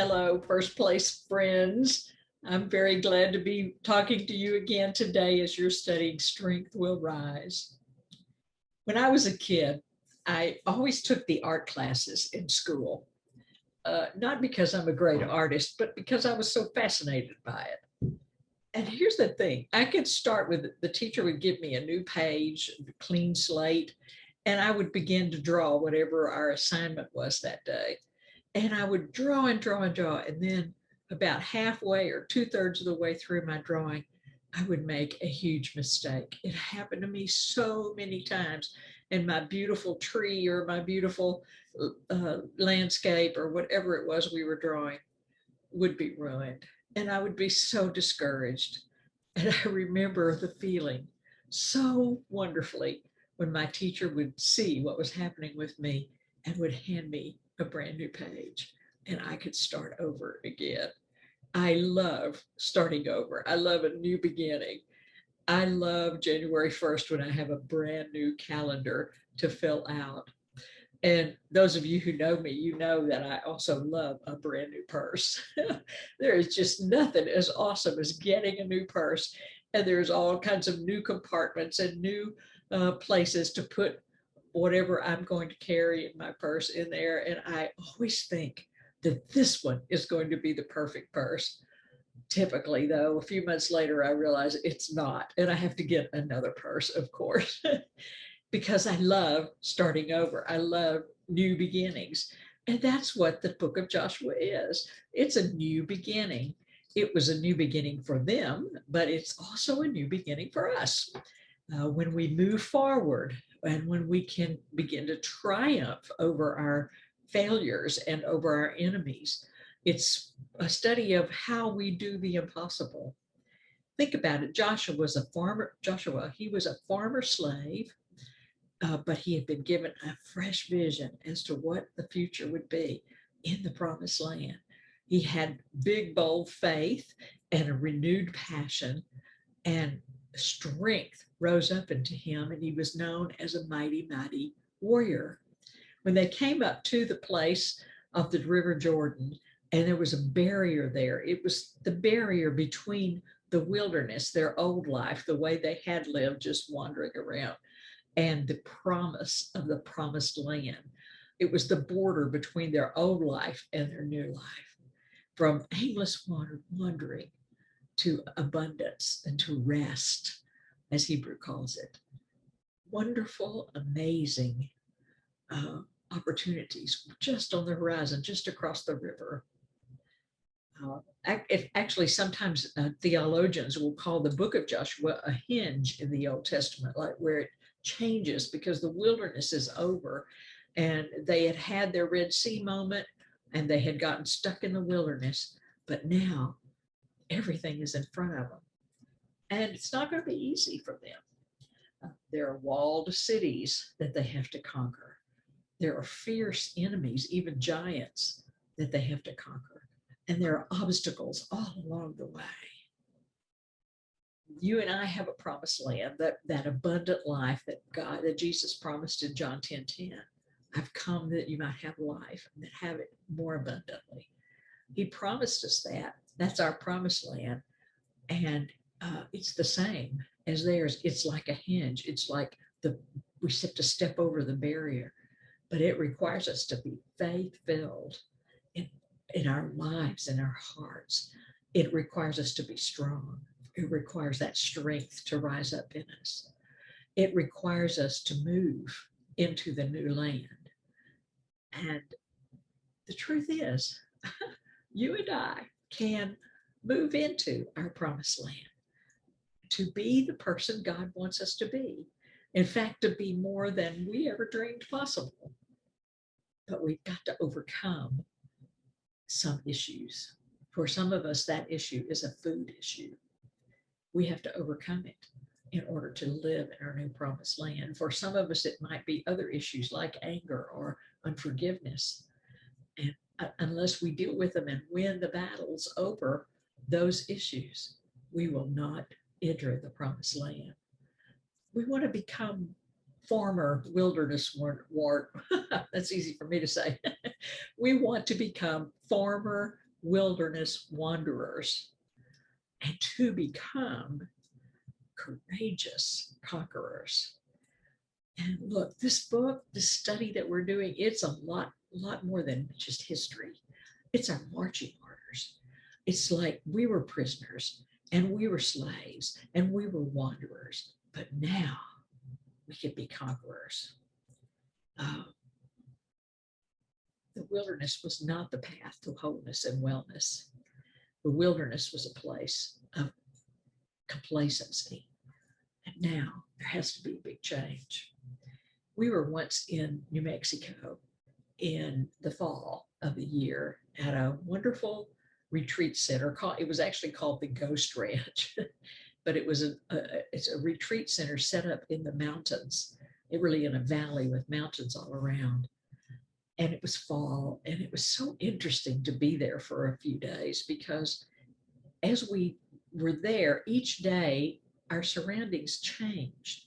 Hello, first place friends. I'm very glad to be talking to you again today as you're studying Strength Will Rise. When I was a kid, I always took the art classes in school, not because I'm a great artist, but because I was so fascinated by it. And here's the thing, I could start with the teacher would give me a new page, a clean slate, and I would begin to draw whatever our assignment was that day. And I would draw and draw and draw. And then about halfway or 2/3 of the way through my drawing, I would make a huge mistake. It happened to me so many times. And my beautiful tree or my beautiful landscape or whatever it was we were drawing would be ruined. And I would be so discouraged. And I remember the feeling so wonderfully when my teacher would see what was happening with me and would hand me a brand new page and I could start over again. I love starting over. I love a new beginning. I love January 1st when I have a brand new calendar to fill out. And those of you who know me, you know that I also love a brand new purse. There is just nothing as awesome as getting a new purse. And there's all kinds of new compartments and new places to put whatever I'm going to carry in my purse in there. And I always think that this one is going to be the perfect purse. Typically, though, a few months later, I realize it's not. And I have to get another purse, of course, because I love starting over. I love new beginnings. And that's what the book of Joshua is. It's a new beginning. It was a new beginning for them, but it's also a new beginning for us. When we move forward and when we can begin to triumph over our failures and over our enemies, it's a study of how we do the impossible. Think about it. Joshua, he was a farmer slave, but he had been given a fresh vision as to what the future would be in the promised land. He had big, bold faith and a renewed passion, and strength rose up into him, and he was known as a mighty, mighty warrior. When they came up to the place of the River Jordan, and there was a barrier there, it was the barrier between the wilderness, their old life, the way they had lived just wandering around, and the promise of the promised land. It was the border between their old life and their new life, from aimless wandering to abundance and to rest, as Hebrew calls it. Wonderful, amazing opportunities just on the horizon, just across the river. Actually, sometimes theologians will call the book of Joshua a hinge in the Old Testament, like where it changes because the wilderness is over and they had had their Red Sea moment and they had gotten stuck in the wilderness, but now everything is in front of them. And it's not going to be easy for them. There are walled cities that they have to conquer. There are fierce enemies, even giants, that they have to conquer. And there are obstacles all along the way. You and I have a promised land, that abundant life that Jesus promised in John 10:10. I've come that you might have life and that have it more abundantly. He promised us that. That's our promised land. And it's the same as theirs. It's like a hinge. It's like we have to step over the barrier, but it requires us to be faith-filled in our lives, in our hearts. It requires us to be strong. It requires that strength to rise up in us. It requires us to move into the new land. And the truth is, you and I can move into our promised land, to be the person God wants us to be. In fact, to be more than we ever dreamed possible. But we've got to overcome some issues. For some of us, that issue is a food issue. We have to overcome it in order to live in our new promised land. For some of us, it might be other issues like anger or unforgiveness. And unless we deal with them and win the battles over those issues, we will not enter the promised land. We want to become former wilderness wart. That's easy for me to say. We want to become former wilderness wanderers and to become courageous conquerors. And look, this book, this study that we're doing, it's a lot more than just history. It's our marching orders. It's like we were prisoners and we were slaves and we were wanderers, but now we can be conquerors. The wilderness was not the path to wholeness and wellness. The wilderness was a place of complacency. And now there has to be a big change. We were once in New Mexico in the fall of the year at a wonderful retreat center. It was actually called the Ghost Ranch, but it's a retreat center set up in the mountains, really in a valley with mountains all around. And it was fall, and it was so interesting to be there for a few days because as we were there, each day our surroundings changed.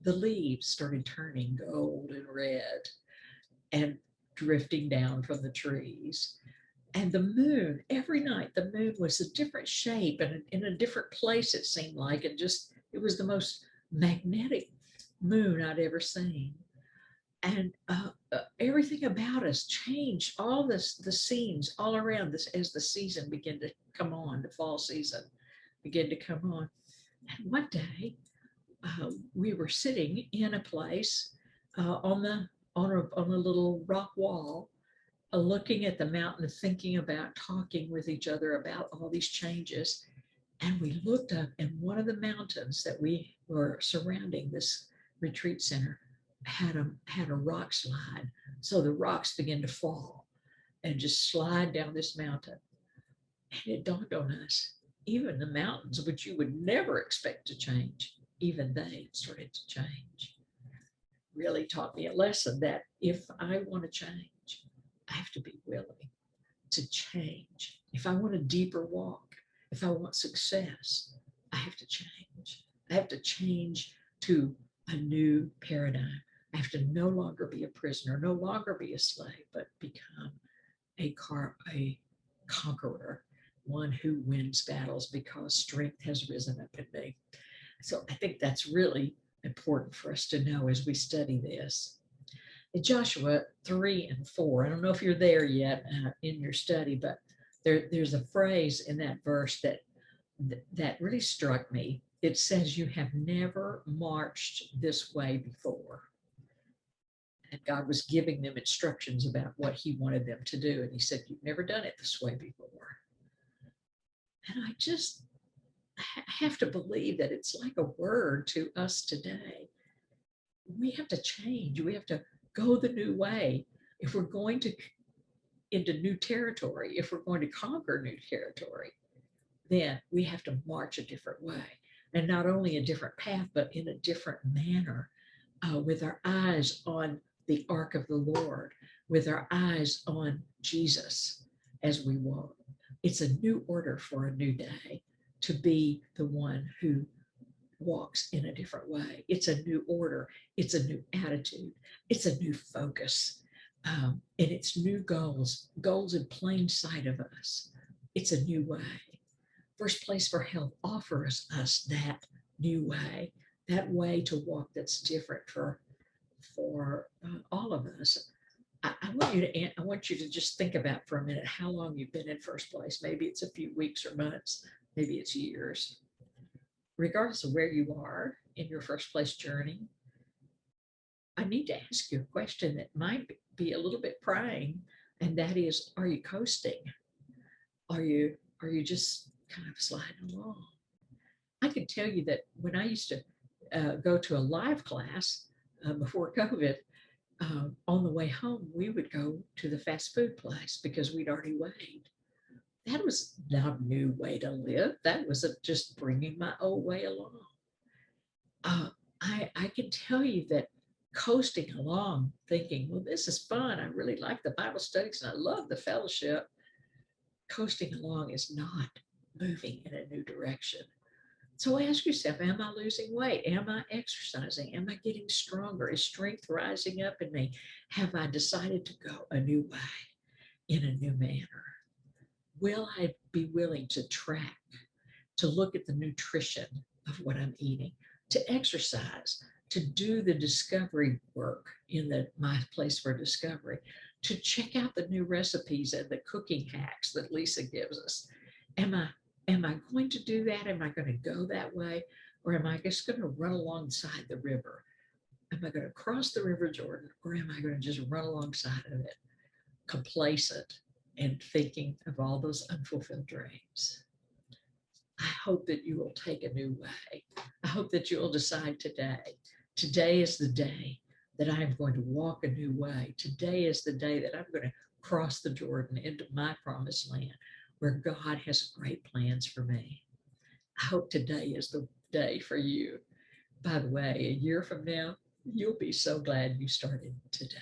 The leaves started turning gold and red and drifting down from the trees. And the moon, every night, the moon was a different shape and in a different place, it seemed like. It was the most magnetic moon I'd ever seen. And everything about us changed, all the scenes all around this as the season began to come on, the fall season began to come on. And one day, we were sitting in a place on a little rock wall, looking at the mountain, thinking about talking with each other about all these changes. And we looked up, and one of the mountains that we were surrounding this retreat center had a rock slide. So the rocks began to fall and just slide down this mountain. And it dawned on us, even the mountains, which you would never expect to change, even they started to change. Really taught me a lesson that if I want to change, I have to be willing to change. If I want a deeper walk, if I want success, I have to change. I have to change to a new paradigm. I have to no longer be a prisoner, no longer be a slave, but become a conqueror, one who wins battles because strength has risen up in me. So I think that's really important for us to know as we study this. In Joshua 3 and 4, I don't know if you're there yet in your study, but there's a phrase in that verse that really struck me. It says, "You have never marched this way before." And God was giving them instructions about what he wanted them to do. And he said, "You've never done it this way before." And I just have to believe that it's like a word to us today. We have to change. We have to go the new way. If we're going to into new territory, if we're going to conquer new territory, then we have to march a different way. And not only a different path, but in a different manner, with our eyes on the ark of the Lord, with our eyes on Jesus as we walk. It's a new order for a new day to be the one who walks in a different way. It's a new order. It's a new attitude. It's a new focus. And it's new goals in plain sight of us. It's a new way. First Place for Health offers us that new way, that way to walk that's different for all of us. I want you to just think about for a minute how long you've been in First Place. Maybe it's a few weeks or months, maybe it's years. Regardless of where you are in your First Place journey, I need to ask you a question that might be a little bit prying, and that is, are you coasting? Are you just kind of sliding along? I can tell you that when I used to go to a live class before COVID, on the way home, we would go to the fast food place because we'd already weighed. That was not a new way to live. That was just bringing my old way along. I can tell you that coasting along, thinking, well, this is fun. I really like the Bible studies and I love the fellowship. Coasting along is not moving in a new direction. So ask yourself, am I losing weight? Am I exercising? Am I getting stronger? Is strength rising up in me? Have I decided to go a new way in a new manner? will I be willing to track, to look at the nutrition of what I'm eating, to exercise, to do the discovery work in my place for discovery, to check out the new recipes and the cooking hacks that Lisa gives us. Am I going to do that? Am I going to go that way? Or am I just going to run alongside the river? Am I going to cross the River Jordan, or am I going to just run alongside of it, complacent and thinking of all those unfulfilled dreams? I hope that you will take a new way. I hope that you will decide today. Today is the day that I am going to walk a new way. Today is the day that I'm going to cross the Jordan into my promised land where God has great plans for me. I hope today is the day for you. By the way, a year from now, you'll be so glad you started today.